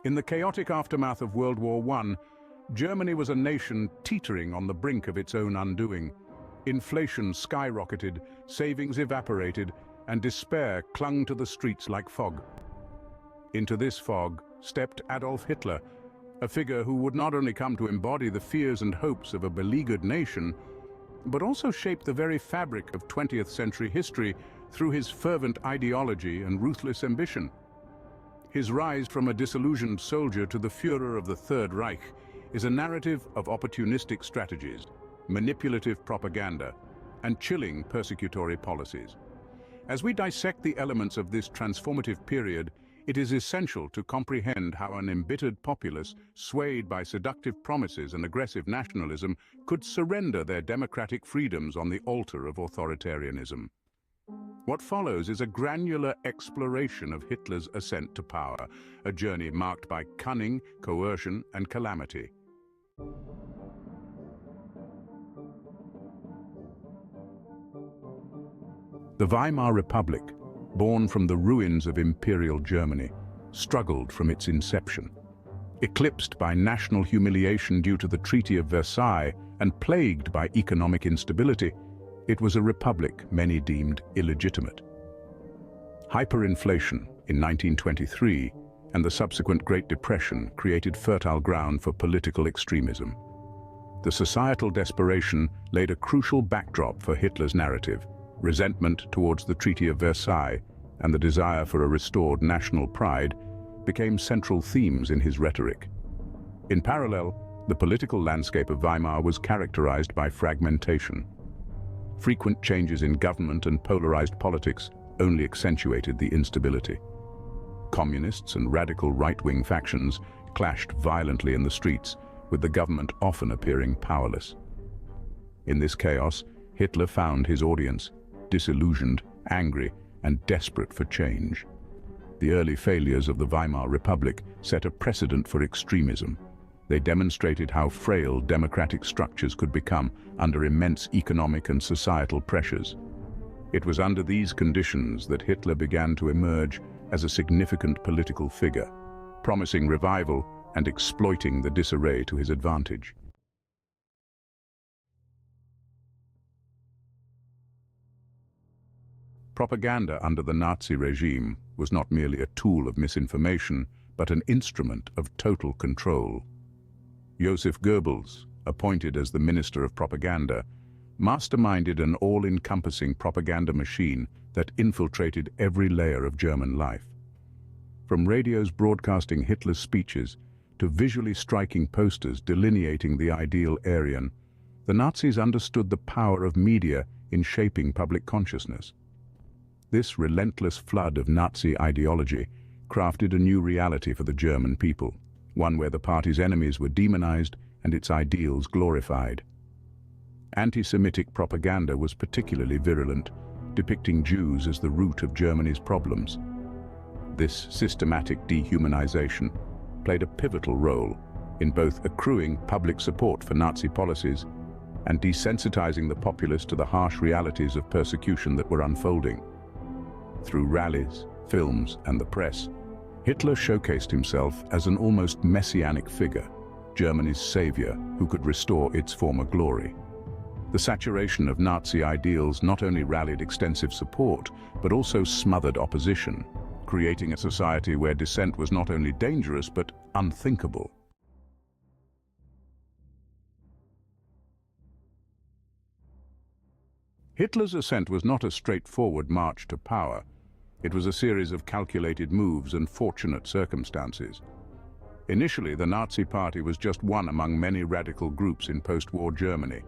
In the chaotic aftermath of World War I, Germany was a nation teetering on the brink of its own undoing. Inflation skyrocketed, savings evaporated, and despair clung to the streets like fog. Into this fog stepped Adolf Hitler, a figure who would not only come to embody the fears and hopes of a beleaguered nation, but also shape the very fabric of 20th century history through his fervent ideology and ruthless ambition. His rise from a disillusioned soldier to the Führer of the Third Reich is a narrative of opportunistic strategies, manipulative propaganda, and chilling persecutory policies. As we dissect the elements of this transformative period, it is essential to comprehend how an embittered populace, swayed by seductive promises and aggressive nationalism, could surrender their democratic freedoms on the altar of authoritarianism. What follows is a granular exploration of Hitler's ascent to power, a journey marked by cunning, coercion, and calamity. The Weimar Republic, born from the ruins of Imperial Germany, struggled from its inception. Eclipsed by national humiliation due to the Treaty of Versailles and plagued by economic instability, it was a republic many deemed illegitimate. Hyperinflation in 1923 and the subsequent Great Depression created fertile ground for political extremism. The societal desperation laid a crucial backdrop for Hitler's narrative. Resentment towards the Treaty of Versailles and the desire for a restored national pride became central themes in his rhetoric. In parallel, the political landscape of Weimar was characterized by fragmentation. Frequent changes in government and polarized politics only accentuated the instability. Communists and radical right-wing factions clashed violently in the streets, with the government often appearing powerless. In this chaos, Hitler found his audience, disillusioned, angry, and desperate for change. The early failures of the Weimar Republic set a precedent for extremism. They demonstrated how frail democratic structures could become under immense economic and societal pressures. It was under these conditions that Hitler began to emerge as a significant political figure, promising revival and exploiting the disarray to his advantage. Propaganda under the Nazi regime was not merely a tool of misinformation, but an instrument of total control. Joseph Goebbels, appointed as the Minister of Propaganda, masterminded an all-encompassing propaganda machine that infiltrated every layer of German life. From radios broadcasting Hitler's speeches to visually striking posters delineating the ideal Aryan, the Nazis understood the power of media in shaping public consciousness. This relentless flood of Nazi ideology crafted a new reality for the German people, one where the party's enemies were demonized and its ideals glorified. Anti-Semitic propaganda was particularly virulent, depicting Jews as the root of Germany's problems. This systematic dehumanization played a pivotal role in both accruing public support for Nazi policies and desensitizing the populace to the harsh realities of persecution that were unfolding. Through rallies, films, and the press, Hitler showcased himself as an almost messianic figure, Germany's savior who could restore its former glory. The saturation of Nazi ideals not only rallied extensive support, but also smothered opposition, creating a society where dissent was not only dangerous, but unthinkable. Hitler's ascent was not a straightforward march to power. It was a series of calculated moves and fortunate circumstances. Initially, the Nazi Party was just one among many radical groups in post-war Germany.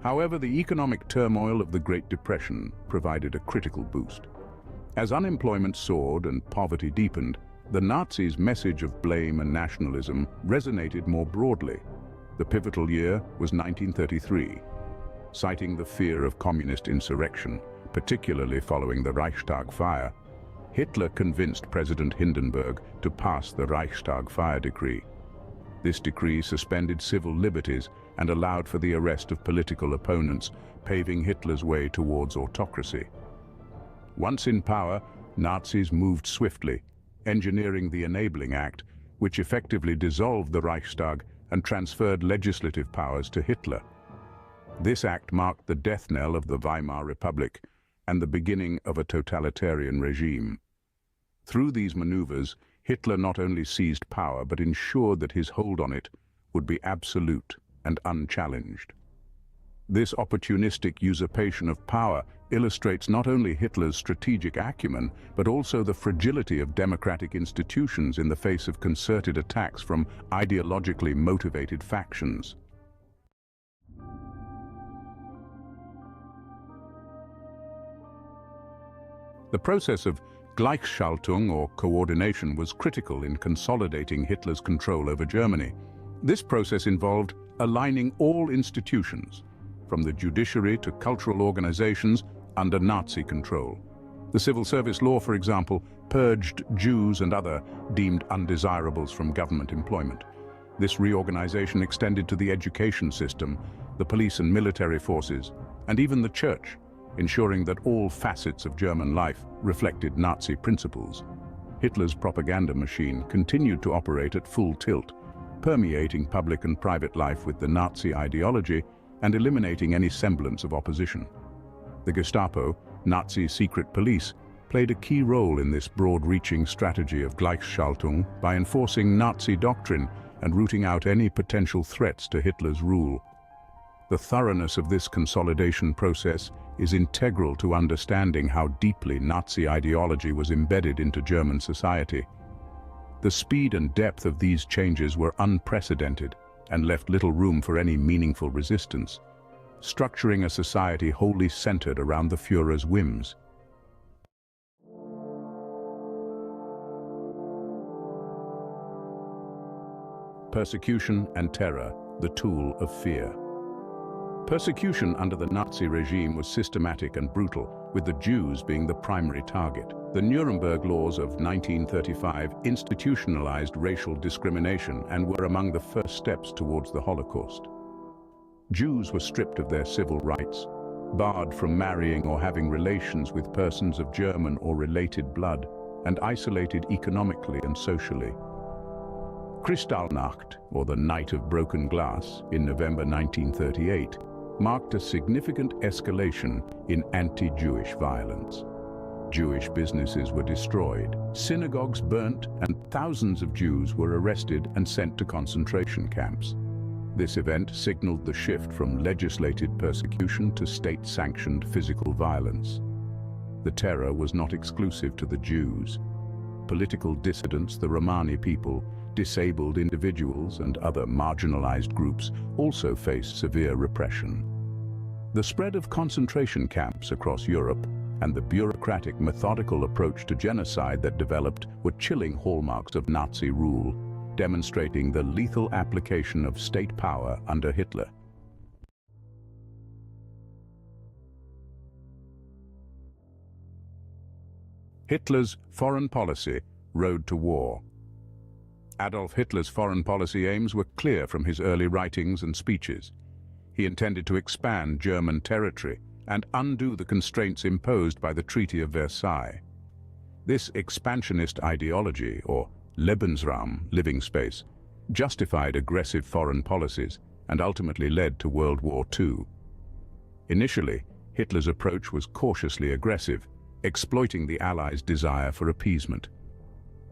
However, the economic turmoil of the Great Depression provided a critical boost. As unemployment soared and poverty deepened, the Nazis' message of blame and nationalism resonated more broadly. The pivotal year was 1933. Citing the fear of communist insurrection, particularly following the Reichstag fire, Hitler convinced President Hindenburg to pass the Reichstag fire decree. This decree suspended civil liberties and allowed for the arrest of political opponents, paving Hitler's way towards autocracy. Once in power, Nazis moved swiftly, engineering the Enabling Act, which effectively dissolved the Reichstag and transferred legislative powers to Hitler. This act marked the death knell of the Weimar Republic and the beginning of a totalitarian regime. Through these maneuvers, Hitler not only seized power but ensured that his hold on it would be absolute and unchallenged. This opportunistic usurpation of power illustrates not only Hitler's strategic acumen, but also the fragility of democratic institutions in the face of concerted attacks from ideologically motivated factions. The process of Gleichschaltung, or coordination, was critical in consolidating Hitler's control over Germany. This process involved aligning all institutions, from the judiciary to cultural organizations, under Nazi control. The civil service law, for example, purged Jews and other deemed undesirables from government employment. This reorganization extended to the education system, the police and military forces, and even the church, ensuring that all facets of German life reflected Nazi principles. Hitler's propaganda machine continued to operate at full tilt, permeating public and private life with the Nazi ideology and eliminating any semblance of opposition. The Gestapo, Nazi secret police, played a key role in this broad-reaching strategy of Gleichschaltung by enforcing Nazi doctrine and rooting out any potential threats to Hitler's rule. The thoroughness of this consolidation process is integral to understanding how deeply Nazi ideology was embedded into German society. The speed and depth of these changes were unprecedented and left little room for any meaningful resistance, structuring a society wholly centered around the Führer's whims. Persecution and terror, the tool of fear. Persecution under the Nazi regime was systematic and brutal, with the Jews being the primary target. The Nuremberg laws of 1935 institutionalized racial discrimination and were among the first steps towards the Holocaust. Jews were stripped of their civil rights, barred from marrying or having relations with persons of German or related blood, and isolated economically and socially. Kristallnacht, or the Night of Broken Glass, in November 1938, marked a significant escalation in anti-Jewish violence. Jewish businesses were destroyed, synagogues burnt, and thousands of Jews were arrested and sent to concentration camps. This event signaled the shift from legislated persecution to state-sanctioned physical violence. The terror was not exclusive to the Jews. Political dissidents, the Romani people, disabled individuals, and other marginalized groups also faced severe repression. The spread of concentration camps across Europe and the bureaucratic, methodical approach to genocide that developed were chilling hallmarks of Nazi rule, demonstrating the lethal application of state power under Hitler. Hitler's foreign policy, road to war. Adolf Hitler's foreign policy aims were clear from his early writings and speeches. He intended to expand German territory and undo the constraints imposed by the Treaty of Versailles. This expansionist ideology, or Lebensraum, living space, justified aggressive foreign policies and ultimately led to World War II. Initially, Hitler's approach was cautiously aggressive, exploiting the Allies' desire for appeasement.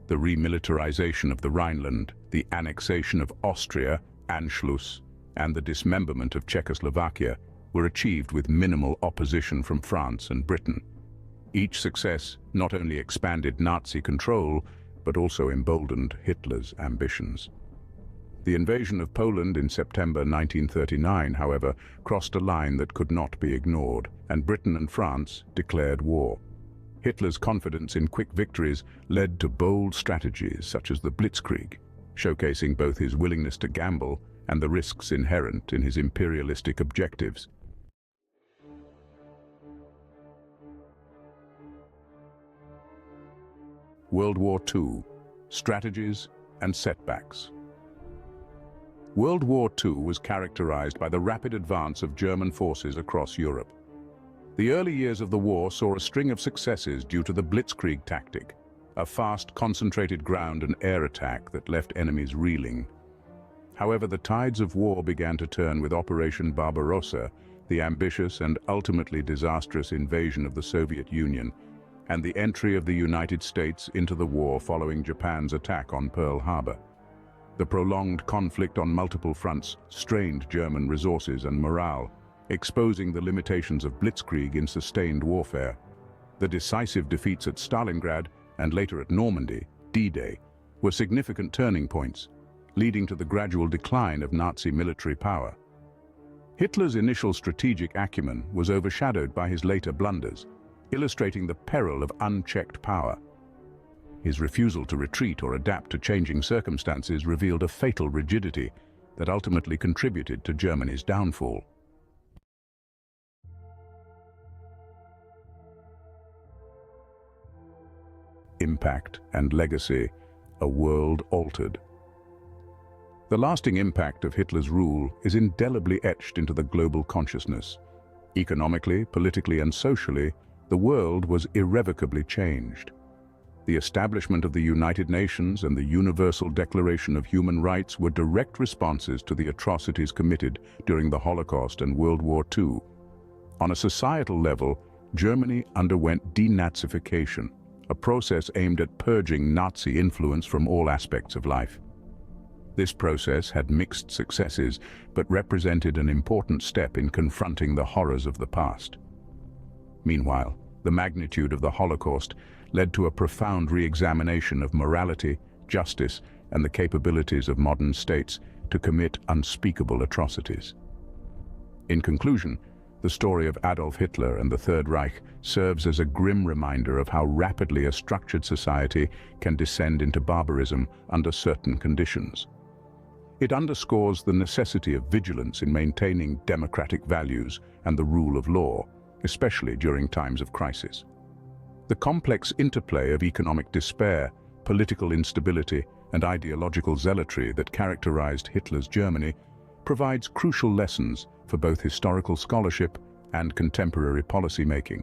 The remilitarization of the Rhineland, the annexation of Austria, Anschluss, and the dismemberment of Czechoslovakia were achieved with minimal opposition from France and Britain. Each success not only expanded Nazi control, but also emboldened Hitler's ambitions. The invasion of Poland in September 1939, however, crossed a line that could not be ignored, and Britain and France declared war. Hitler's confidence in quick victories led to bold strategies such as the Blitzkrieg, showcasing both his willingness to gamble and the risks inherent in his imperialistic objectives. World War II, strategies and setbacks. World War II was characterized by the rapid advance of German forces across Europe. The early years of the war saw a string of successes due to the Blitzkrieg tactic, a fast, concentrated ground and air attack that left enemies reeling. However, the tides of war began to turn with Operation Barbarossa, the ambitious and ultimately disastrous invasion of the Soviet Union, and the entry of the United States into the war following Japan's attack on Pearl Harbor. The prolonged conflict on multiple fronts strained German resources and morale, exposing the limitations of blitzkrieg in sustained warfare. The decisive defeats at Stalingrad and later at Normandy, D-Day, were significant turning points, leading to the gradual decline of Nazi military power. Hitler's initial strategic acumen was overshadowed by his later blunders, illustrating the peril of unchecked power. His refusal to retreat or adapt to changing circumstances revealed a fatal rigidity that ultimately contributed to Germany's downfall. Impact and legacy, a world altered. The lasting impact of Hitler's rule is indelibly etched into the global consciousness. Economically, politically, and socially, the world was irrevocably changed. The establishment of the United Nations and the Universal Declaration of Human Rights were direct responses to the atrocities committed during the Holocaust and World War II. On a societal level, Germany underwent denazification, a process aimed at purging Nazi influence from all aspects of life. This process had mixed successes, but represented an important step in confronting the horrors of the past. Meanwhile, the magnitude of the Holocaust led to a profound re-examination of morality, justice, and the capabilities of modern states to commit unspeakable atrocities. In conclusion, the story of Adolf Hitler and the Third Reich serves as a grim reminder of how rapidly a structured society can descend into barbarism under certain conditions. It underscores the necessity of vigilance in maintaining democratic values and the rule of law, especially during times of crisis. The complex interplay of economic despair, political instability, and ideological zealotry that characterized Hitler's Germany provides crucial lessons for both historical scholarship and contemporary policymaking.